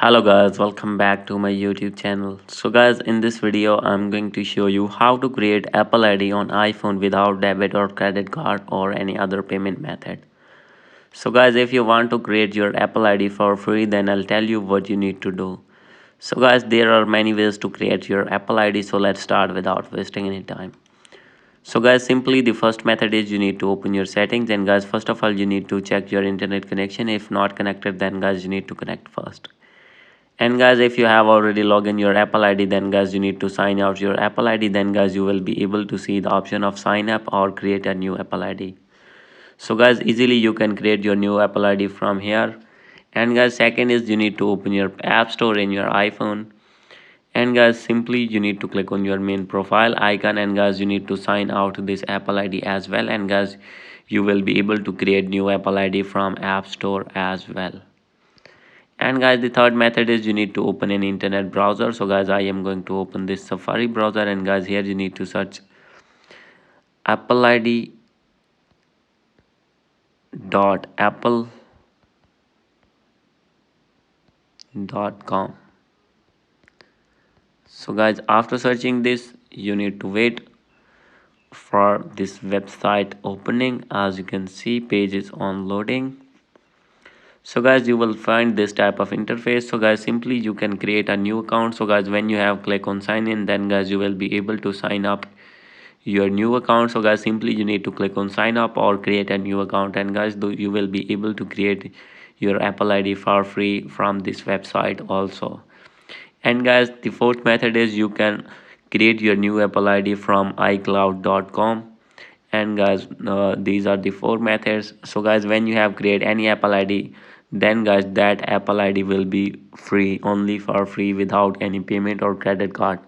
Hello guys, welcome back to my YouTube channel. So guys, in this video I'm going to show you how to create Apple ID on iPhone without debit or credit card or any other payment method. So guys, if you want to create your Apple ID for free, then I'll tell you what you need to do. So guys, there are many ways to create your Apple ID, so let's start without wasting any time. So guys, simply the first method is you need to open your settings, and guys, first of all you need to check your internet connection. If not connected, then guys you need to connect first. And guys, if you have already logged in your Apple ID, then guys you need to sign out your Apple ID. Then guys you will be able to see the option of sign up or create a new Apple ID. So guys, easily you can create your new Apple ID from here. And guys, second is you need to open your App Store in your iPhone. And guys, simply you need to click on your main profile icon, and guys you need to sign out this Apple ID as well. And guys, you will be able to create new Apple ID from App Store as well. And guys, the third method is you need to open an internet browser. So guys, I am going to open this Safari browser, and guys, here you need to search appleid.apple.com. So guys, after searching this, you need to wait for this website opening. As you can see, page is on loading. So guys, you will find this type of interface. So guys, simply you can create a new account. So guys, when you have click on sign in, then guys you will be able to sign up your new account. So guys, simply you need to click on sign up or create a new account, and guys you will be able to create your Apple ID for free from this website also. And guys, the fourth method is you can create your new Apple ID from iCloud.com. And guys, these are the four methods. So guys, when you have create any Apple ID, then guys that Apple ID will be free, only for free, without any payment or credit card.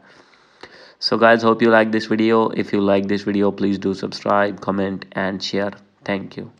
So guys, hope you like this video. If you like this video, please do subscribe, comment and share. Thank you.